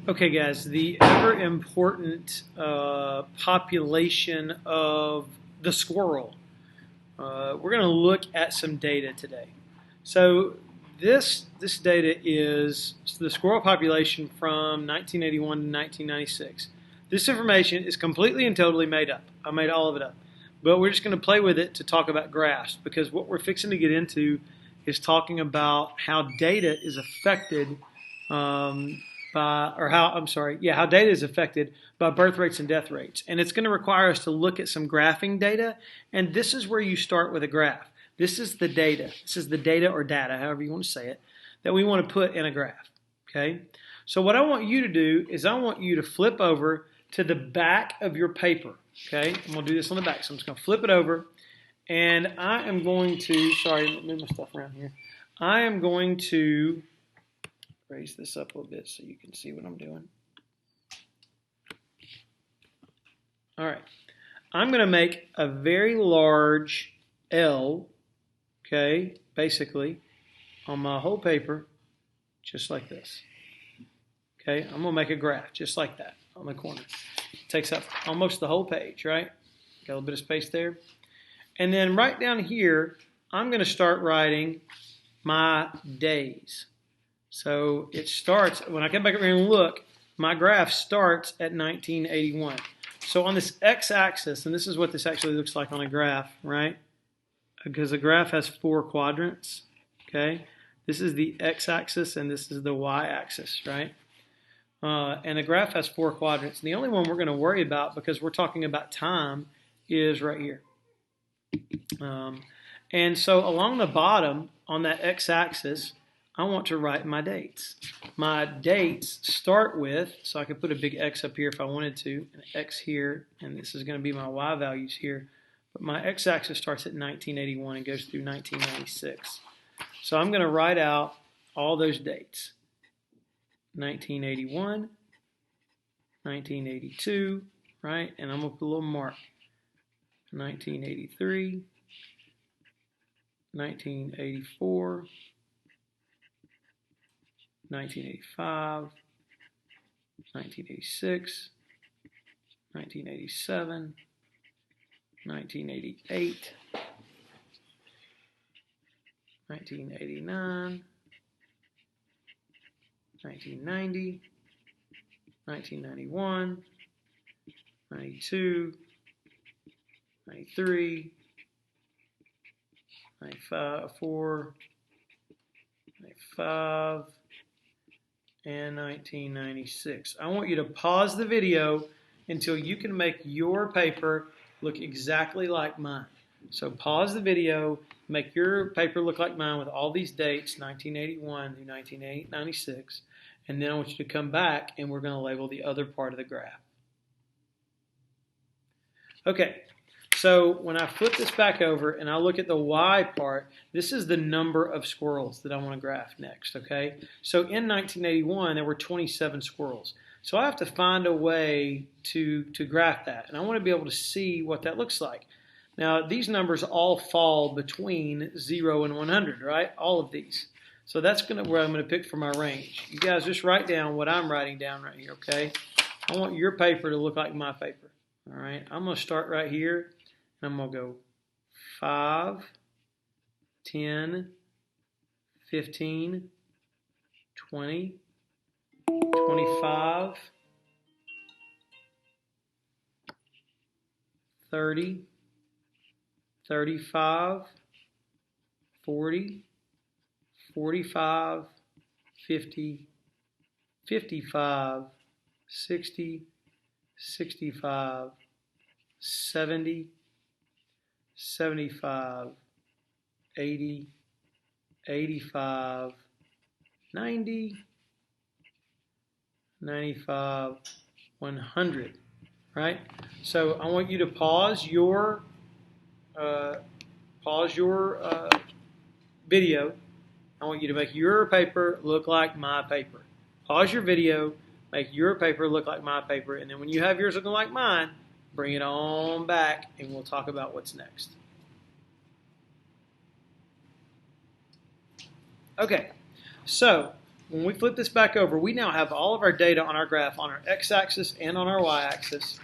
Okay, guys, the ever important population of the squirrel. We're going to look at some data today. So this data is the squirrel population from 1981 to 1996. This information is completely and totally made up. I made all of it up. But we're just going to play with it to talk about graphs because what we're fixing to get into is talking about how data is affected how data is affected by birth rates and death rates. And it's going to require us to look at some graphing data. And this is where you start with a graph. This is the data. This is the data or data, however you want to say it, that we want to put in a graph. Okay? So what I want you to do is I want you to flip over to the back of your paper. Okay? I'm going to do this on the back. So I'm just going to flip it over. And I am going to, sorry, move my stuff around here. I am going to raise this up a little bit so you can see what I'm doing. All right. I'm going to make a very large L, okay, basically, on my whole paper, just like this. Okay, I'm going to make a graph just like that on the corner. It takes up almost the whole page, right? Got a little bit of space there. And then right down here, I'm going to start writing my days. So it starts, when I come back over here and look, my graph starts at 1981. So on this x-axis, and this is what this actually looks like on a graph, right? Because a graph has 4 quadrants, okay? This is the x-axis and this is the y-axis, right? And the graph has 4 quadrants. And the only one we're going to worry about, because we're talking about time, is right here. And so along the bottom, on that x-axis, I want to write my dates. My dates start with, so I could put a big X up here if I wanted to, an X here, and this is going to be my Y values here. But my X-axis starts at 1981 and goes through 1996. So I'm going to write out all those dates. 1981, 1982, right? And I'm going to put a little mark. 1983, 1984, 1985, 1986, 1987, 1988, 1989, 1990, 1991, 92, 93, 94, 95, and 1996. I want you to pause the video until you can make your paper look exactly like mine. So pause the video, make your paper look like mine with all these dates, 1981 through 1996, and then I want you to come back and we're going to label the other part of the graph. Okay. So when I flip this back over and I look at the Y part, this is the number of squirrels that I want to graph next, okay? So in 1981, there were 27 squirrels. So I have to find a way to graph that, and I want to be able to see what that looks like. Now, these numbers all fall between 0 and 100, right? All of these. So that's where I'm going to pick for my range. You guys just write down what I'm writing down right here, okay? I want your paper to look like my paper, all right? I'm going to start right here. I'm going to go 5, 10, 15, 20, 25, 30, 35, 40, 45, 50, 55, 60, 65, 70, 75, 80, 85, 90, 95, 100, right? So I want you to pause your video. I want you to make your paper look like my paper. Pause your video, make your paper look like my paper, and then when you have yours looking like mine, bring it on back and we'll talk about what's next. Okay, so when we flip this back over, we now have all of our data on our graph on our x-axis and on our y-axis.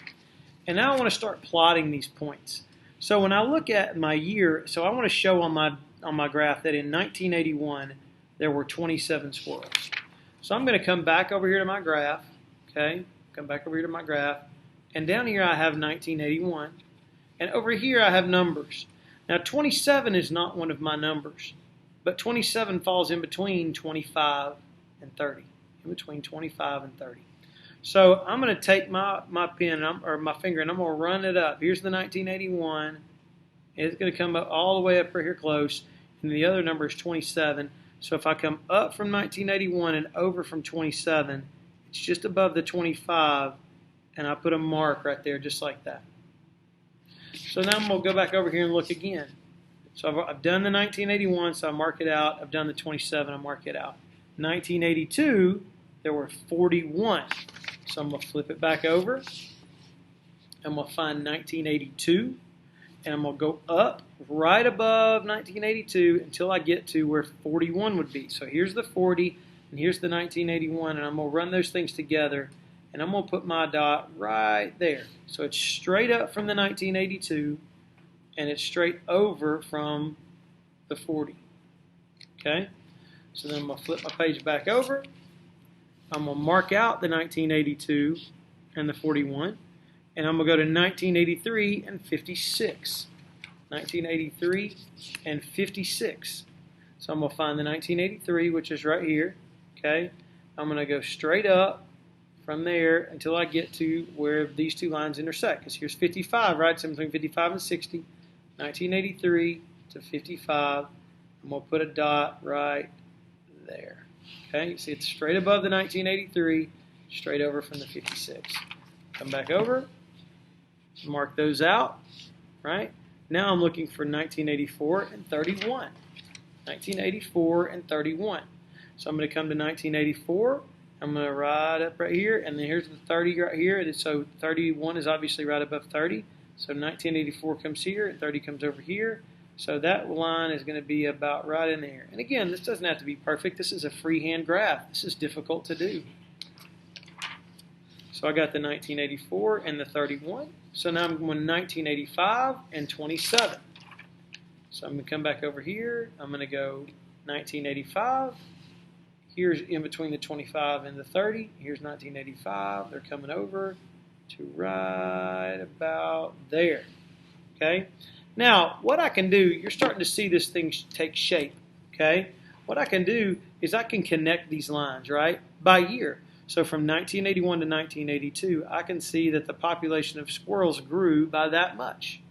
And now I want to start plotting these points. So when I look at my year, so I want to show on my graph that in 1981 there were 27 squirrels. So I'm going to come back over here to my graph, okay? Come back over here to my graph, and down here I have 1981, and over here I have numbers. Now 27 is not one of my numbers, but 27 falls in between 25 and 30, in between 25 and 30. So I'm going to take my pen or my finger and I'm going to run it up. Here's the 1981. It's going to come up all the way up here close, and the other number is 27. So if I come up from 1981 and over from 27, it's just above the 25, and I put a mark right there just like that. So now I'm going to go back over here and look again. So I've done the 1981, so I mark it out. I've done the 27, I mark it out. 1982, there were 41. So I'm going to flip it back over. I'm going to find 1982, and I'm going to go up right above 1982 until I get to where 41 would be. So here's the 40, and here's the 1981, and I'm going to run those things together, and I'm going to put my dot right there. So it's straight up from the 1982, and it's straight over from the 40. Okay? So then I'm going to flip my page back over. I'm going to mark out the 1982 and the 41, and I'm going to go to 1983 and 56. 1983 and 56. So I'm going to find the 1983, which is right here. Okay, I'm going to go straight up from there until I get to where these two lines intersect. Because here's 55, right? It's in between 55 and 60. 1983 to 55. I'm going to put a dot right there. Okay, you see it's straight above the 1983, straight over from the 56. Come back over, mark those out, right? Now I'm looking for 1984 and 31. 1984 and 31. So I'm going to come to 1984. I'm going to right up right here, and then here's the 30 right here. And so 31 is obviously right above 30. So 1984 comes here, and 30 comes over here. So that line is going to be about right in there. And again, this doesn't have to be perfect. This is a freehand graph. This is difficult to do. So I got the 1984 and the 31. So now I'm going 1985 and 27. So I'm going to come back over here. I'm going to go 1985. Here's in between the 25 and the 30. Here's 1985. They're coming over to right about there. Okay? Now, what I can do, you're starting to see this thing take shape, okay? What I can do is I can connect these lines, right, by year. So from 1981 to 1982, I can see that the population of squirrels grew by that much.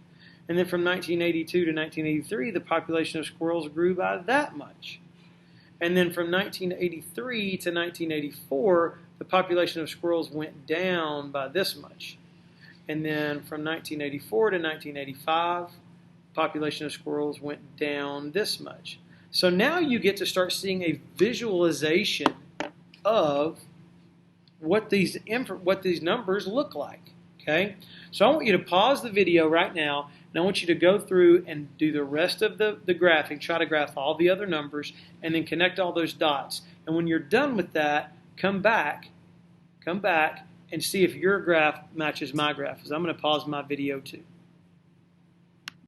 And then from 1982 to 1983, the population of squirrels grew by that much. And then from 1983 to 1984, the population of squirrels went down by this much. And then from 1984 to 1985, population of squirrels went down this much. So now you get to start seeing a visualization of what these numbers look like. Okay? So I want you to pause the video right now, and I want you to go through and do the rest of the graphing, try to graph all the other numbers, and then connect all those dots. And when you're done with that, come back and see if your graph matches my graph, because I'm going to pause my video too.